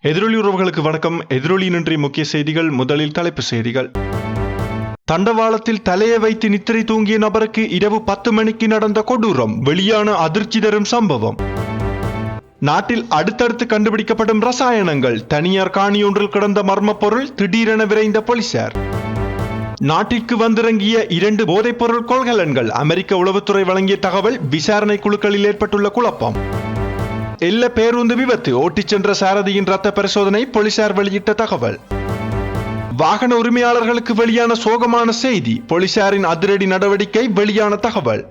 எதிரொலி உறவுகளுக்கு வணக்கம். எதிரொலியின் இன்றைய முக்கிய செய்திகள். முதலில் தலைப்புச் செய்திகள். தண்டவாளத்தில் தலையை வைத்து நித்திரை தூங்கிய நபருக்கு இரவு 10 மணிக்கு நடந்த கொடூரம். வெளியான அதிர்ச்சி தரும் சம்பவம். நாட்டில் அடுத்தடுத்து கண்டுபிடிக்கப்படும் ரசாயனங்கள். தனியார் காணியொன்றில் கிடந்த மர்ம பொருள். திடீரென விரைந்த போலீசார். நாட்டிற்கு வந்திறங்கிய 2 போதைப்பொருள் கொள்கலன்கள். அமெரிக்க உளவுத்துறை வழங்கிய தகவல். விசாரணை குழுக்களில் ஏற்பட்டுள்ள குழப்பம். எல்ல பேருந்து விபத்து. ஓட்டிச் சென்ற சாரதியின் ரத்த பரிசோதனை. போலீசார் வெளியிட்ட தகவல். வாகன உரிமையாளர்களுக்கு வெளியான சோகமான செய்தி. போலீசாரின் அதிரடி நடவடிக்கை. வெளியான தகவல்.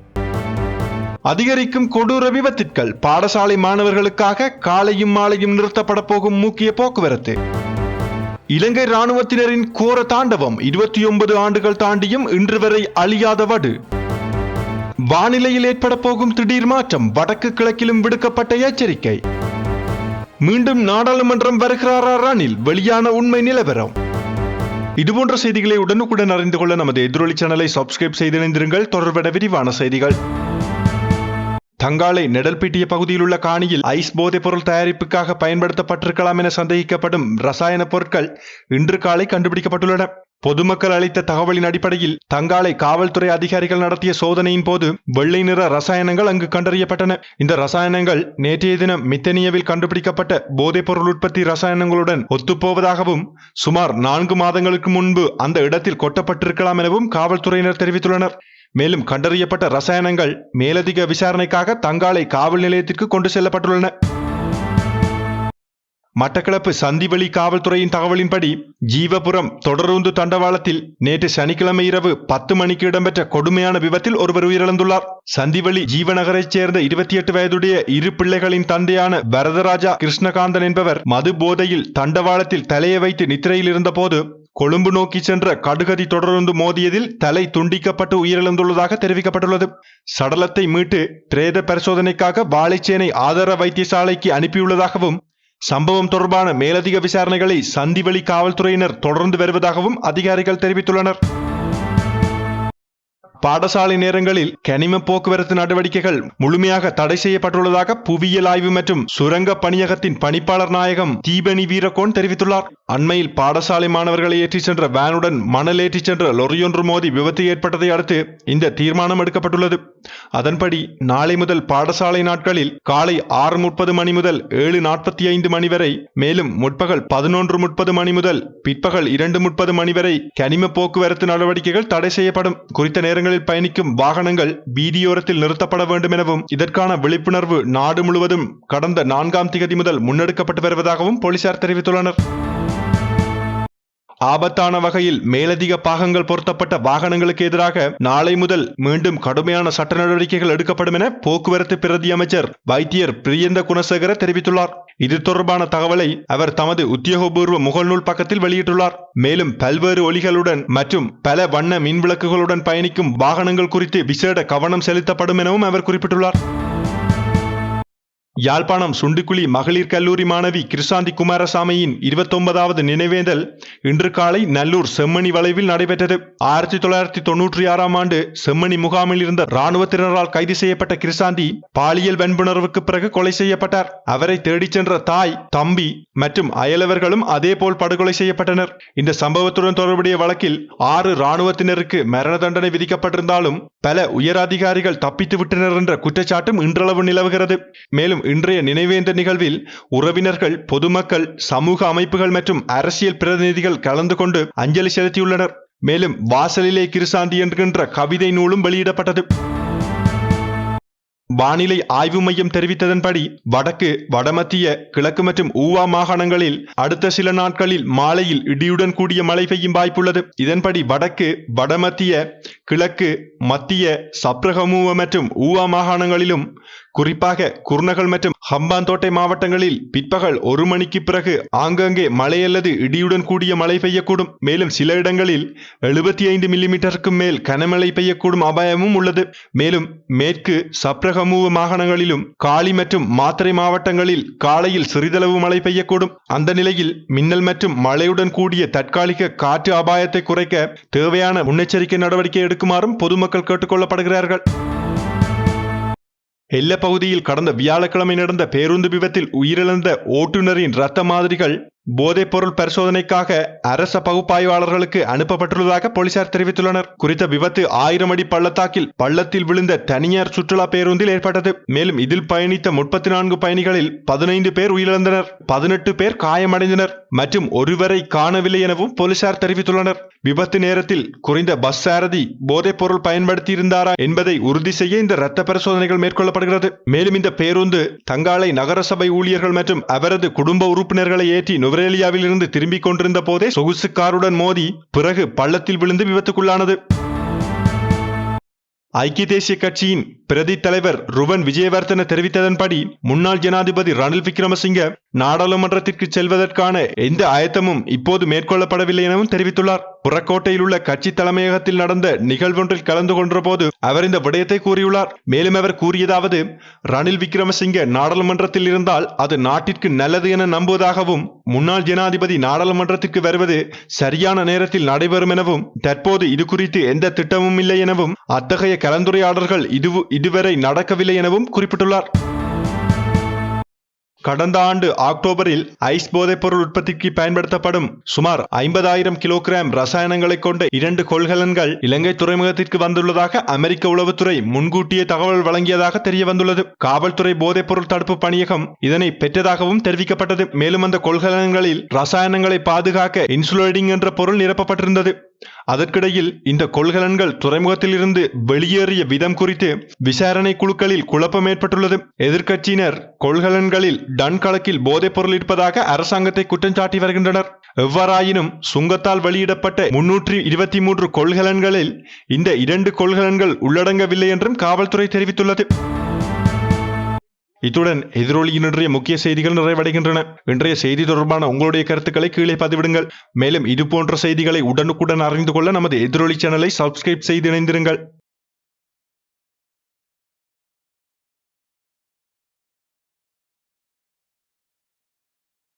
அதிகரிக்கும் கொடூர விபத்துக்கள். பாடசாலை மாணவர்களுக்காக காலையும் மாலையும் நிறுத்தப்பட போகும் முக்கிய போக்குவரத்து. இலங்கை ராணுவத்தினரின் கோர தாண்டவம். 29 ஆண்டுகள் தாண்டியும் இன்று வரை அழியாத வடு. வானிலையில் ஏற்பட போகும் திடீர் மாற்றம். வடக்கு கிழக்கிலும் விடுக்கப்பட்ட எச்சரிக்கை. மீண்டும் நாடாளுமன்றம் வருகிறாரா ரணில்? வெளியான உண்மை நிலவரம். இதுபோன்ற செய்திகளை உடனுக்குடன் அறிந்து கொள்ள நமது எதிரொலி சேனலை சப்ஸ்கிரைப் செய்து இணைந்திருங்கள். தொடர்பட விரிவான செய்திகள். தங்காலை நெடல்பிட்டிய பகுதியில் உள்ள காணியில் ஐஸ் போதைப் பொருள் தயாரிப்புக்காக பயன்படுத்தப்பட்டிருக்கலாம் என சந்தேகிக்கப்படும் ரசாயன பொருட்கள் இன்று காலை கண்டுபிடிக்கப்பட்டுள்ளன. பொதுமக்கள் அளித்த தகவலின் அடிப்படையில் தங்காலை காவல்துறை அதிகாரிகள் நடத்திய சோதனையின் போது வெள்ளை நிற ரசாயனங்கள் அங்கு கண்டறியப்பட்டன. இந்த ரசாயனங்கள் நேற்றைய தினம் மித்தனியாவில் கண்டுபிடிக்கப்பட்ட போதைப் பொருள் உற்பத்தி ரசாயனங்களுடன் ஒத்துப்போவதாகவும் சுமார் 4 மாதங்களுக்கு முன்பு அந்த இடத்தில் கொட்டப்பட்டிருக்கலாம் எனவும் காவல்துறையினர் தெரிவித்துள்ளனர். மேலும் கண்டறியப்பட்ட ரசாயனங்கள் மேலதிக விசாரணைக்காக தங்காலை காவல் நிலையத்திற்கு கொண்டு செல்லப்பட்டுள்ளன. மட்டக்களப்பு சந்திவெளி காவல்துறையின் தகவலின்படி ஜீவபுரம் தொடருந்து தண்டவாளத்தில் நேற்று சனிக்கிழமை இரவு 10 மணிக்கு இடம்பெற்ற கொடுமையான விபத்தில் ஒருவர் உயிரிழந்துள்ளார். சந்திவெளி ஜீவநகரைச் சேர்ந்த 28 வயதுடைய 2 பிள்ளைகளின் தந்தையான வரதராஜா கிருஷ்ணகாந்தன் என்பவர் மது போதையில் தண்டவாளத்தில் தலையை வைத்து நித்திரையில் இருந்தபோது கொழும்பு நோக்கி சென்ற கடுகதி தொடருந்து மோதியதில் தலை துண்டிக்கப்பட்டு உயிரிழந்துள்ளதாக தெரிவிக்கப்பட்டுள்ளது. சடலத்தை மீட்டு பிரேத பரிசோதனைக்காக வாழைச்சேனை ஆதார வைத்தியசாலைக்கு அனுப்பியுள்ளதாகவும் சம்பவம் தொடர்பான மேலதிக விசாரணைகளை சந்திவெளி காவல்துறையினர் தொடர்ந்து வருவதாகவும் அதிகாரிகள் தெரிவித்துள்ளனர். பாடசாலை நேரங்களில் கனிம போக்குவரத்து நடவடிக்கைகள் முழுமையாக தடை செய்யப்பட்டுள்ளதாக புவியியல் ஆய்வு மற்றும் சுரங்க பணியகத்தின் பணிப்பாளர் நாயகம் தீபனி வீரகோன் தெரிவித்துள்ளார். அண்மையில் பாடசாலை மாணவர்களை ஏற்றிச் சென்ற வேனுடன் மணல் ஏற்றிச் சென்ற லொரியொன்று மோதி விபத்து ஏற்பட்டதை அடுத்து இந்த தீர்மானம் எடுக்கப்பட்டுள்ளது. அதன்படி நாளை முதல் பாடசாலை நாட்களில் காலை 6:30 மணி முதல் 7:45 மணி வரை, மேலும் முற்பகல் 11:30 மணி முதல் பிற்பகல் 2:30 மணி வரை கனிம போக்குவரத்து நடவடிக்கைகள் தடை செய்யப்படும். குறித்த நேரங்களில் பயணிக்கும் வாகனங்கள் வீதியோரத்தில் நிறுத்தப்பட வேண்டும் எனவும் இதற்கான விழிப்புணர்வு நாடு முழுவதும் கடந்த 4ஆம் திகதி முதல் முன்னெடுக்கப்பட்டு வருவதாகவும் போலீசார் தெரிவித்துள்ளனர். ஆபத்தான வகையில் மேலதிக பாகங்கள் பொருத்தப்பட்ட வாகனங்களுக்கு எதிராக நாளை முதல் மீண்டும் கடுமையான சட்ட நடவடிக்கைகள் எடுக்கப்படும் என போக்குவரத்து பிரதி அமைச்சர் வைத்தியர் பிரியந்த குணசேகர தெரிவித்துள்ளார். இது தொடர்பான தகவலை அவர் தமது உத்தியோகபூர்வ முகநூல் பக்கத்தில் வெளியிட்டுள்ளார். மேலும் பல்வேறு ஒலிகளுடன் மற்றும் பல வண்ண மின்விளக்குகளுடன் பயணிக்கும் வாகனங்கள் குறித்து விசேட கவனம் செலுத்தப்படும் எனவும் அவர் குறிப்பிட்டுள்ளார். யாழ்ப்பாணம் சுண்டிக்குழி மகளிர் கல்லூரி மாணவி கிருசாந்தி குமாரசாமியின் 29வது நினைவேந்தல் இன்று காலை நல்லூர் செம்மணி வளைவில் நடைபெற்றது. 1996ஆம் ஆண்டு செம்மணி முகாமில் இருந்த இராணுவத்தினரால் கைது செய்யப்பட்ட கிருசாந்தி பாலியல் வன்புணர்வுக்கு பிறகு கொலை செய்யப்பட்டார். அவரை தேடிச் சென்ற தாய், தம்பி மற்றும் அயலவர்களும் அதேபோல் படுகொலை செய்யப்பட்டனர். இந்த சம்பவத்துடன் தொடர்புடைய வழக்கில் 6 இராணுவத்தினருக்கு மரண தண்டனை விதிக்கப்பட்டிருந்தாலும் பல உயர் அதிகாரிகள் தப்பித்து விட்டனர் என்ற குற்றச்சாட்டும் இன்றளவு நிலவுகிறது. மேலும் இன்றைய நினைவேந்த நிகழ்வில் உறவினர்கள், பொதுமக்கள், சமூக அமைப்புகள் மற்றும் அரசியல் பிரதிநிதிகள் கலந்து கொண்டு அஞ்சலி செலுத்தியுள்ளனர். மேலும் வாசலிலே கிருசாந்தி என்கின்ற கவிதை நூலும் வெளியிடப்பட்டது. வானிலை ஆய்வு மையம் தெரிவித்ததன்படி வடக்கு, வடமத்திய, கிழக்கு மற்றும் ஊவா மாகாணங்களில் அடுத்த சில நாட்களில் மாலையில் இடியுடன் கூடிய மழை பெய்யும் வாய்ப்புள்ளது. இதன்படி வடக்கு, வடமத்திய, கிழக்கு, மத்திய, சப்ரகமுவ மற்றும் ஊவா மாகாணங்களிலும் குறிப்பாக குர்நகல் மற்றும் ஹம்பாந்தோட்டை மாவட்டங்களில் பிற்பகல் 1 மணிக்கு பிறகு ஆங்காங்கே மழை அல்லது இடியுடன் கூடிய மழை பெய்யக்கூடும். மேலும் சில இடங்களில் 75 மில்லிமீட்டருக்கும் மேல் கனமழை பெய்யக்கூடும் அபாயமும் உள்ளது. மேலும் மேற்கு சப்ரகமுவ மாகாணங்களிலும் காலி மற்றும் மாத்தறை மாவட்டங்களில் காலையில் சிறிதளவு மழை பெய்யக்கூடும். அந்த நிலையில் மின்னல் மற்றும் மழையுடன் கூடிய தற்காலிக காற்று அபாயத்தை குறைக்க தேவையான முன்னெச்சரிக்கை நடவடிக்கை எடுக்குமாறும் பொதுமக்கள் கேட்டுக் கொள்ளப்படுகிறார்கள். எல்ல பகுதியில் கடந்த வியாழக்கிழமை நடந்த பேருந்து விபத்தில் உயிரிழந்த ஓட்டுநரின் இரத்த மாதிரிகள் போதைப்பொருள் பரிசோதனைக்காக அரச பகுப்பாய்வாளர்களுக்கு அனுப்பப்பட்டுள்ளதாக போலீசார் தெரிவித்துள்ளனர். குறித்த விபத்து 1000 அடி பள்ளத்தாக்கில் பள்ளத்தில் விழுந்த தனியார் சுற்றுலா பேருந்தில் ஏற்பட்டது. மேலும் இதில் பயணித்த 34 பயணிகளில் 15 பேர் உயிரிழந்தனர், 18 பேர் காயமடைந்தனர் மற்றும் ஒருவரை காணவில்லை எனவும் போலீசார் தெரிவித்துள்ளனர். விபத்து நேரத்தில் குறைந்த பஸ் சாரதி போதைப்பொருள் பயன்படுத்தியிருந்தாரா என்பதை உறுதி செய்ய இந்த இரத்த பரிசோதனைகள் மேற்கொள்ளப்படுகிறது. மேலும் இந்த பேருந்து தங்காலை நகரசபை ஊழியர்கள் மற்றும் அவரது குடும்ப உறுப்பினர்களை ஏற்றி நுவரேலியாவில் இருந்து திரும்பிக் கொண்டிருந்த போதே சொகுசு காருடன் மோதி பிறகு பள்ளத்தில் விழுந்து விபத்துக்குள்ளானது. ஐக்கிய தேசிய கட்சியின் பிரதி தலைவர் ருவன் விஜயவர்தன தெரிவித்ததன்படி முன்னாள் ஜனாதிபதி ரணில் விக்ரமசிங்க நாடாளுமன்றத்திற்கு செல்வதற்கான எந்த ஆயத்தமும் இப்போது மேற்கொள்ளப்படவில்லை எனவும் தெரிவித்துள்ளார். புறக்கோட்டையில் உள்ள கட்சி தலைமையகத்தில் நடந்த நிகழ்வொன்றில் கலந்து கொண்ட போது அவர் இந்த விடயத்தை கூறியுள்ளார். மேலும் அவர் கூறியதாவது, ரணில் விக்ரமசிங்க நாடாளுமன்றத்தில் இருந்தால் அது நாட்டிற்கு நல்லது என நம்புவதாகவும் முன்னாள் ஜனாதிபதி நாடாளுமன்றத்திற்கு வருவது சரியான நேரத்தில் நடைபெறும் எனவும் தற்போது இது குறித்து எந்த திட்டமும் இல்லை எனவும் அத்தகைய கலந்துரையாடல்கள் இதுவரை நடக்கவில்லை எனவும் குறிப்பிட்டுள்ளார். கடந்த ஆண்டு அக்டோபரில் ஐஸ் போதைப்பொருள் உற்பத்திக்கு பயன்படுத்தப்படும் சுமார் 50,000 கிலோகிராம் ரசாயனங்களை கொண்ட 2 கொள்கலன்கள் இலங்கை துறைமுகத்திற்கு வந்துள்ளதாக அமெரிக்க உளவுத்துறை முன்கூட்டியே தகவல் வழங்கியதாக தெரிய வந்துள்ளது. காவல்துறை போதைப்பொருள் தடுப்பு பணியகம் இதனை பெற்றதாகவும் தெரிவிக்கப்பட்டது. மேலும் அந்த கொள்கலன்களில் ரசாயனங்களை பாதுகாக்க இன்சுலேடிங் என்ற பொருள் நிரப்பப்பட்டிருந்தது. அதற்கிடையில் இந்த கொள்கலன்கள் துறைமுகத்தில் இருந்து வெளியேறிய விதம் குறித்து விசாரணை குழுக்களில் குழப்பம் ஏற்பட்டுள்ளது. எதிர்க்கட்சியினர் கொள்கலன்களில் டன் கணக்கில் போதைப் பொருள் இருப்பதாக அரசாங்கத்தை குற்றம் சாட்டி வருகின்றனர். எவ்வாறாயினும் சுங்கத்தால் வெளியிடப்பட்ட 323 கொள்கலன்களில் இந்த 2 கொள்கலன்கள் உள்ளடங்கவில்லை என்றும் காவல்துறை தெரிவித்துள்ளது. இத்துடன் எதிரொலியின் இன்றைய முக்கிய செய்திகள் நிறைவடைகின்றன. இன்றைய செய்தி தொடர்பான உங்களுடைய கருத்துக்களை கீழே பதிவிடுங்கள். மேலும் இதுபோன்ற செய்திகளை உடனுக்குடன் அறிந்து கொள்ள நமது எதிரொலி சேனலை சப்ஸ்கிரைப் செய்து இணைந்திருங்கள்.